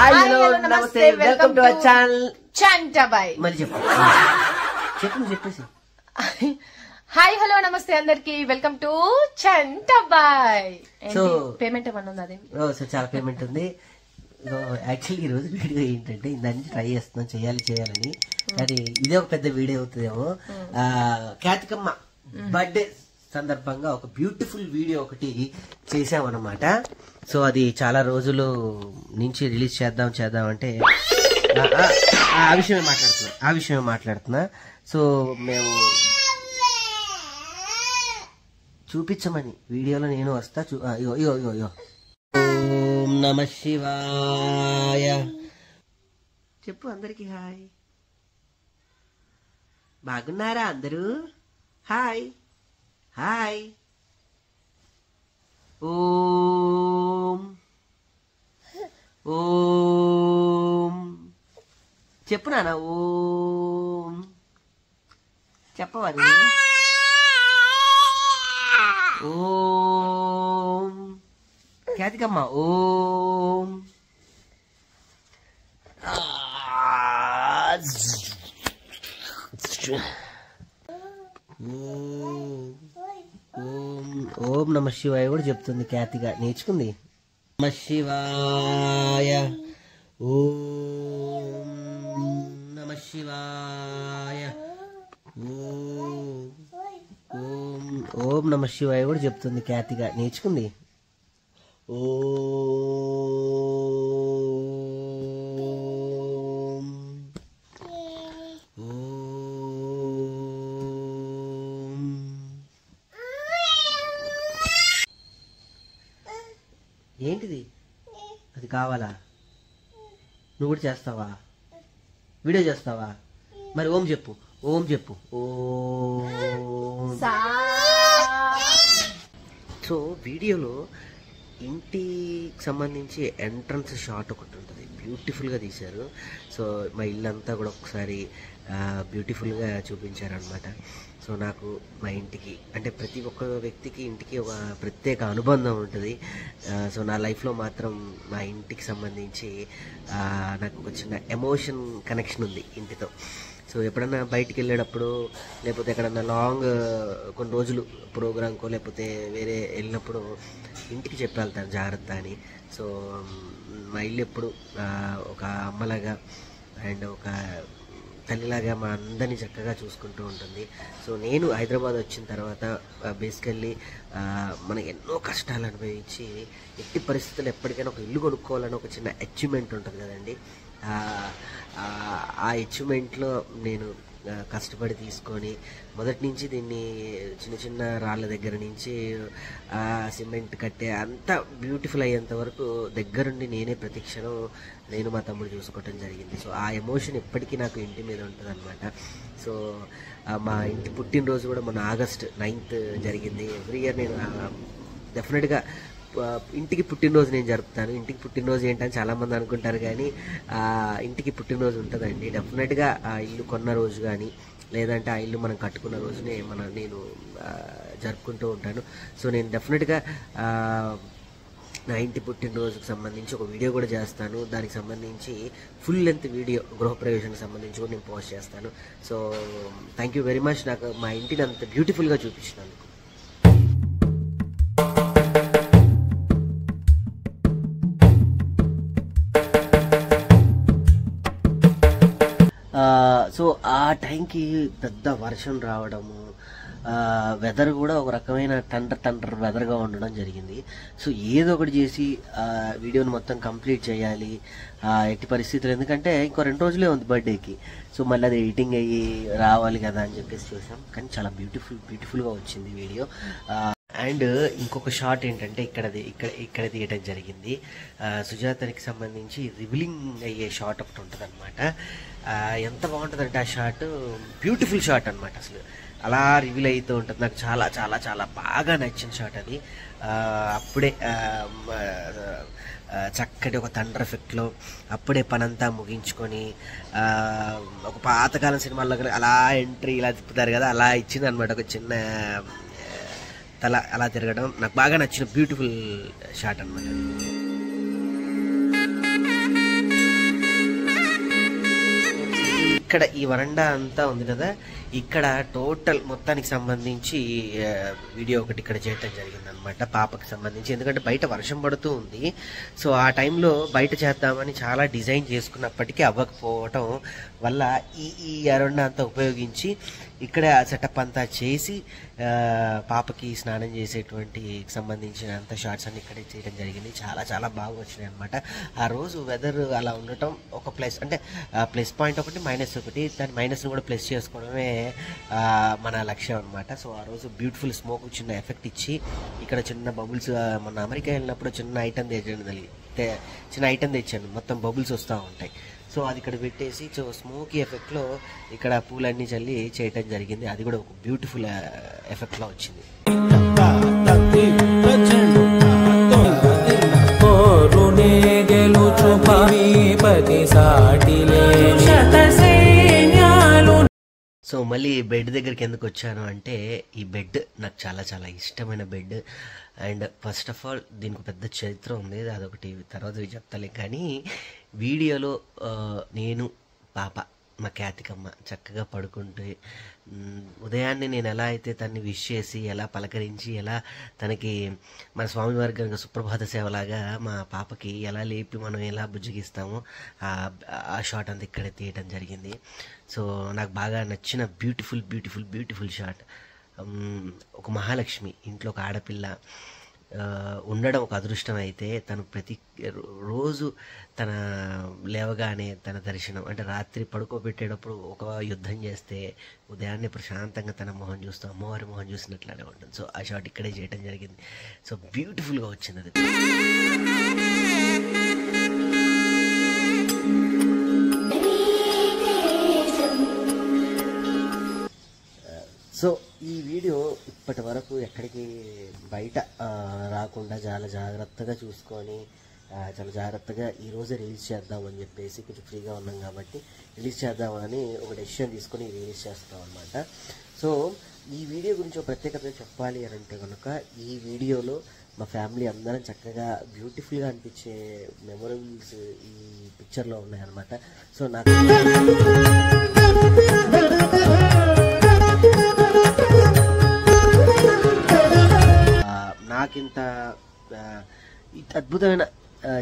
Hi hello నమస్తే welcome to our channel Chantabai. మరి చెప్పేసి హాయ్ హలో నమస్తే అందరికి welcome to Chantabai. So payment ఏమన్నా ఉంది? సో చాలా పేమెంట్ ఉంది. యాక్చువల్లీ ఈ రోజు వీడియో ఏంటంటే దాని నుంచి ట్రై చేస్తున్నాం చేయాలని, కానీ ఇదే ఒక పెద్ద వీడియో అవుతుందేమో. ఖ్యాతికమ్మ బర్త్డే సందర్భంగా ఒక బ్యూటిఫుల్ వీడియో ఒకటి చేసామన్నమాట. సో అది చాలా రోజులు నుంచి రిలీజ్ చేద్దాం అంటే ఆ విషయమే మాట్లాడుతున్నా. సో మేము చూపించమని వీడియోలో నేను వస్తా. ఓం నమ శివాయ చెప్పు అందరికి. హాయ్, బాగున్నారా అందరూ? Hi hi. ఓం ఓం చెప్పు నాన్న. ఓం చెప్పవా? ఓం ఖ్యాతికమ్మ ఓం. ఓం నమ శివాయ కూడా చెప్తుంది ఖ్యాతిగా, నేర్చుకుంది. నమ శివాయ ఓం నమ శివాయ ఓం నమ శివాయ కూడా చెప్తుంది ఖ్యాతిగా, నేర్చుకుంది. ఓం ఏంటిది? అది కావాలా? నువ్వు కూడా చేస్తావా? వీడియో చేస్తావా? మరి ఓం చెప్పు. ఓం చెప్పు. ఓం. సో వీడియోలో ఇంటికి సంబంధించి ఎంట్రన్స్ షాట్ ఒకటి ఉంటుంది, బ్యూటిఫుల్గా తీశారు. సో మా ఇల్లంతా కూడా ఒకసారి బ్యూటిఫుల్గా చూపించారనమాట. సో నాకు మా ఇంటికి అంటే ప్రతి ఒక్క వ్యక్తికి ఇంటికి ఒక ప్రత్యేక అనుబంధం ఉంటుంది. సో నా లైఫ్లో మాత్రం మా ఇంటికి సంబంధించి నాకు ఒక చిన్న ఎమోషన్ కనెక్షన్ ఉంది ఇంటితో. సో ఎప్పుడన్నా బయటికి వెళ్ళేటప్పుడు, లేకపోతే ఎక్కడన్నా లాంగ్ కొన్ని రోజులు ప్రోగ్రామ్కో లేకపోతే వేరే వెళ్ళినప్పుడు ఇంటికి చెప్పి వెళ్తాను జాగ్రత్త అని. సో మా ఇల్లు ఎప్పుడు ఒక అమ్మలాగా అండ్ ఒక తల్లిలాగా మా అందరినీ చక్కగా చూసుకుంటూ ఉంటుంది. సో నేను హైదరాబాద్ వచ్చిన తర్వాత బేసికల్లీ మనకి ఎన్నో కష్టాలు అనుభవించి ఎట్టి పరిస్థితులు ఎప్పటికైనా ఒక ఇల్లు కొనుక్కోవాలని ఒక చిన్న అచీవ్మెంట్ ఉంటుంది కదండి. ఆ అచీవ్మెంట్లో నేను కష్టపడి తీసుకొని మొదటి నుంచి దీన్ని చిన్న చిన్న రాళ్ళ దగ్గర నుంచి సిమెంట్ కట్టే అంత బ్యూటిఫుల్ అయ్యేంత వరకు దగ్గరుండి నేనే ప్రతి క్షణం నేను మా తమ్ముడు చూసుకోవటం జరిగింది. సో ఆ ఎమోషన్ ఎప్పటికీ నాకు ఇంటి మీద ఉంటుంది అనమాట. సో మా ఇంటి పుట్టినరోజు కూడా మొన్న August 9th జరిగింది. ఎవ్రీ ఇయర్ నేను డెఫినెట్గా ఇంటికి పుట్టినరోజు నేను జరుపుతాను. ఇంటికి పుట్టినరోజు ఏంటని చాలామంది అనుకుంటారు, కానీ ఇంటికి పుట్టినరోజు ఉంటుందండి. డెఫినెట్గా ఆ ఇల్లు కొన్న రోజు కానీ లేదంటే ఆ ఇల్లు మనం కట్టుకున్న రోజునే నేను జరుపుకుంటూ ఉంటాను. సో నేను డెఫినెట్గా నా ఇంటి పుట్టినరోజుకి సంబంధించి ఒక వీడియో కూడా చేస్తాను. దానికి సంబంధించి ఫుల్ లెంత్ వీడియో గృహప్రవేశానికి సంబంధించి కూడా నేను పోస్ట్ చేస్తాను. So thank you very much నాకు మా ఇంటిని అంత బ్యూటిఫుల్గా చూపించినందుకు. సో ఆ టైంకి పెద్ద వర్షం రావడము, వెదర్ కూడా ఒక రకమైన టండర్ వెదర్గా ఉండడం జరిగింది. సో ఏదో ఒకటి చేసి వీడియోని మొత్తం కంప్లీట్ చేయాలి ఎట్టి పరిస్థితులు, ఎందుకంటే ఇంకో 2 రోజులే ఉంది బర్త్డేకి. సో మళ్ళీ అది ఎడిటింగ్ అయ్యి రావాలి కదా అని చెప్పేసి చేసాం. కానీ చాలా బ్యూటిఫుల్గా వచ్చింది వీడియో. అండ్ ఇంకొక షాట్ ఏంటంటే ఇక్కడ తీయటం జరిగింది. సుజాతకి సంబంధించి రివీలింగ్ అయ్యే షాట్ ఒకటి ఉంటుంది అనమాట. ఎంత బాగుంటుందంటే ఆ షాట్ బ్యూటిఫుల్ షాట్ అనమాట. అసలు అలా రివీల్ అవుతూ ఉంటుంది. నాకు చాలా చాలా చాలా బాగా నచ్చిన షాట్ అది. అప్పుడే చక్కటి ఒక థండర్ ఎఫెక్ట్లో అప్పుడే పనంతా ముగించుకొని ఒక పాతకాలం సినిమాల్లో అలా ఎంట్రీ ఇలా తిప్పుతారు కదా, అలా ఇచ్చింది అనమాట. ఒక చిన్న తల అలా తిరగడం నాకు బాగా నచ్చిన బ్యూటిఫుల్ షాట్ అనమాట. ఇక్కడ ఈ వరండా అంతా ఉంది కదా, ఇక్కడ టోటల్ మొత్తానికి సంబంధించి వీడియో ఒకటి ఇక్కడ చేయటం జరిగింది అనమాట, పాపకి సంబంధించి. ఎందుకంటే బయట వర్షం పడుతూ ఉంది. సో ఆ టైంలో బయట చేద్దామని చాలా డిజైన్ చేసుకున్నప్పటికీ అవ్వకపోవటం వల్ల ఈ వరండా అంతా ఉపయోగించి ఇక్కడ సెటప్ అంతా చేసి పాపకి స్నానం చేసేటువంటి సంబంధించినంత షార్ట్స్ అన్ని ఇక్కడే చేయడం జరిగింది. చాలా చాలా బాగా వచ్చినాయి అనమాట. ఆ రోజు వెదర్ అలా ఉండటం ఒక ప్లస్, అంటే ప్లస్ పాయింట్ ఒకటి, మైనస్ ఒకటి. దాని మైనస్ని కూడా ప్లస్ చేసుకోవడమే మన లక్ష్యం అనమాట. సో ఆ రోజు బ్యూటిఫుల్ స్మోక్ చిన్న ఎఫెక్ట్ ఇచ్చి ఇక్కడ చిన్న బబుల్స్, మొన్న అమెరికా వెళ్ళినప్పుడు చిన్న ఐటమ్ తెచ్చాను, మొత్తం బబుల్స్ వస్తూ ఉంటాయి. సో అది ఇక్కడ పెట్టేసి సో స్మోకీ ఎఫెక్ట్లో ఇక్కడ పూలన్నీ చల్లి చేయటం జరిగింది. అది కూడా ఒక బ్యూటిఫుల్ ఎఫెక్ట్లో వచ్చింది. సో మళ్ళీ బెడ్ దగ్గరికి ఎందుకు వచ్చాను అంటే, ఈ బెడ్ నాకు చాలా చాలా ఇష్టమైన bed. And first of all దీనికి పెద్ద చరిత్ర ఉంది, అదొకటి తర్వాత చెప్తాలే. కానీ వీడియోలో నేను, పాప, మా ఖ్యాతికమ్మ చక్కగా పడుకుంటే ఉదయాన్నే నేను ఎలా అయితే తన్ని విష్ చేసి, ఎలా పలకరించి, ఎలా తనకి మన స్వామివారి కనుక సుప్రభాత సేవలాగా మా పాపకి ఎలా లేపి మనం ఎలా బుజ్జగిస్తామో ఆ షాట్ అంతా ఇక్కడే తీయటం జరిగింది. సో నాకు బాగా నచ్చిన బ్యూటిఫుల్ షాట్. ఒక మహాలక్ష్మి ఇంట్లో ఒక ఆడపిల్ల ఉండడం ఒక అదృష్టం అయితే, తను ప్రతి రోజు తన లేవగానే తన దర్శనం, అంటే రాత్రి పడుకోబెట్టేటప్పుడు ఒక యుద్ధం చేస్తే ఉదయాన్నే ప్రశాంతంగా తన మొహం చూస్తూ అమ్మవారి మొహం చూసినట్లానే ఉంటుంది. సో ఆ షాట్ ఇక్కడే చేయడం జరిగింది. సో బ్యూటిఫుల్గా వచ్చింది అది. సో ఈ వీడియో ఇప్పటి వరకు ఎక్కడికి బయట రాకుండా చాలా జాగ్రత్తగా చూసుకొని, చాలా జాగ్రత్తగా ఈరోజే రిలీజ్ చేద్దామని చెప్పేసి, కొంచెం ఫ్రీగా ఉన్నాం కాబట్టి రిలీజ్ చేద్దామని ఒక డెసిషన్ తీసుకొని రిలీజ్ చేస్తాం అనమాట. సో ఈ వీడియో గురించి ఒక ప్రత్యేకత చెప్పాలి అని అంటే కనుక, ఈ వీడియోలో మా ఫ్యామిలీ అందరం చక్కగా బ్యూటిఫుల్గా అనిపించే మెమొరబుల్స్ ఈ పిక్చర్లో ఉన్నాయన్నమాట. సో నాకింత అద్భుతమైన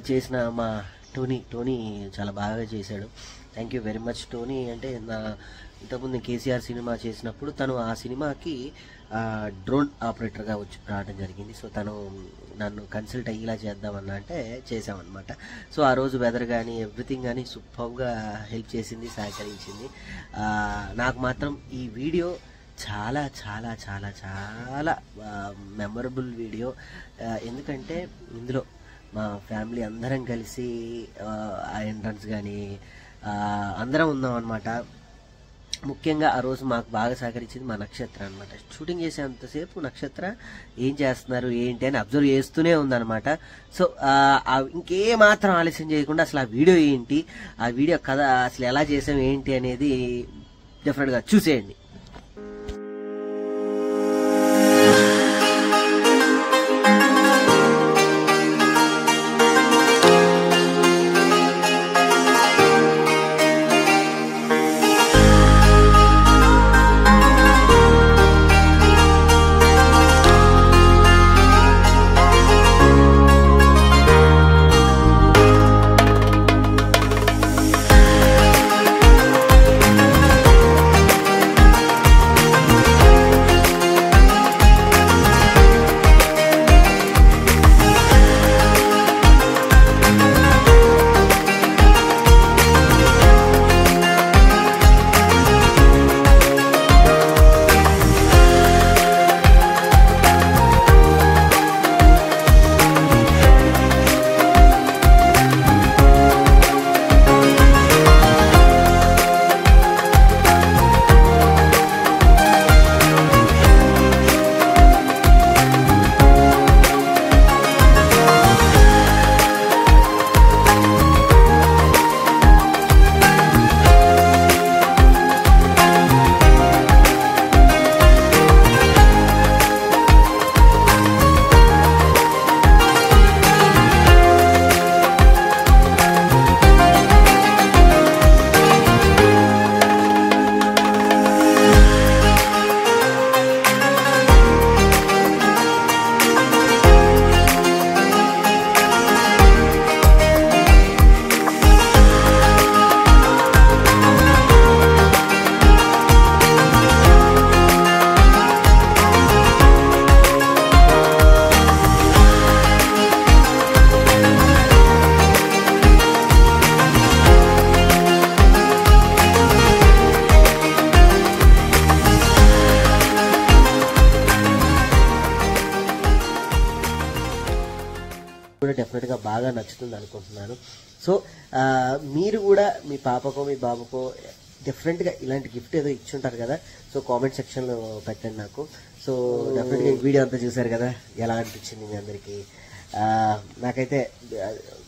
చేసిన మా టోనీ చాలా బాగా చేశాడు. Thank you very much Tony. అంటే ఇంతకుముందు కేసీఆర్ సినిమా చేసినప్పుడు తను ఆ సినిమాకి డ్రోన్ ఆపరేటర్గా రావడం జరిగింది. సో తను నన్ను కన్సల్ట్ అయ్యేలా చేద్దామన్నా అంటే చేసామన్నమాట. సో ఆ రోజు వెదర్ కానీ ఎవ్రీథింగ్ కానీ సూపర్గా హెల్ప్ చేసింది, సహకరించింది. నాకు మాత్రం ఈ వీడియో చాలా చాలా చాలా చాలా మెమరబుల్ వీడియో. ఎందుకంటే ఇందులో మా ఫ్యామిలీ అందరం కలిసి ఆ ఎంట్రన్స్ కానీ అందరం ఉన్నాం అనమాట. ముఖ్యంగా ఆ రోజు మాకు బాగా సహకరించింది మా నక్షత్ర అనమాట. షూటింగ్ చేసేంతసేపు నక్షత్ర ఏం చేస్తున్నారు ఏంటి అని అబ్జర్వ్ చేస్తూనే ఉందన్నమాట. సో ఇంకేమాత్రం ఆలస్యం చేయకుండా అసలు ఆ వీడియో ఏంటి, ఆ వీడియో కథ అసలు ఎలా చేసాం ఏంటి అనేది డెఫినెట్గా చూసేయండి. కూడా డెఫినెట్గా బాగా నచ్చుతుంది అనుకుంటున్నాను. సో మీరు కూడా మీ పాపకో మీ బాబుకో డెఫినెట్గా ఇలాంటి గిఫ్ట్ ఏదో ఇచ్చుంటారు కదా. సో కామెంట్ సెక్షన్లో పెట్టండి నాకు. సో డెఫినెట్గా ఈ వీడియో అంతా చూసారు కదా, ఎలా అనిపించింది మీ అందరికీ? నాకైతే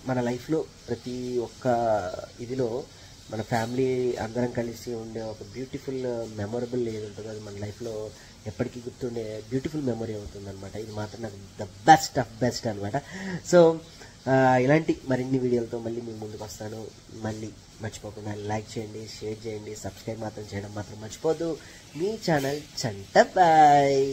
మన లైఫ్లో ప్రతి ఒక్క ఇదిలో మన ఫ్యామిలీ అందరం కలిసి ఉండే ఒక బ్యూటిఫుల్ మెమొరబుల్ ఏది ఉంటుందో అది మన లైఫ్లో ఎప్పటికీ గుర్తుండే బ్యూటిఫుల్ మెమొరీ అవుతుంది అనమాట. ఇది మాత్రం నాకు ద బెస్ట్ ఆఫ్ బెస్ట్ అనమాట. సో ఇలాంటి మరిన్ని వీడియోలతో మళ్ళీ మీ ముందుకు వస్తాను. మళ్ళీ మర్చిపోకుండా లైక్ చేయండి, షేర్ చేయండి, సబ్స్క్రైబ్ మాత్రం చేయడం మాత్రం మర్చిపోద్దు. మీ ఛానల్ చంటబాయ్.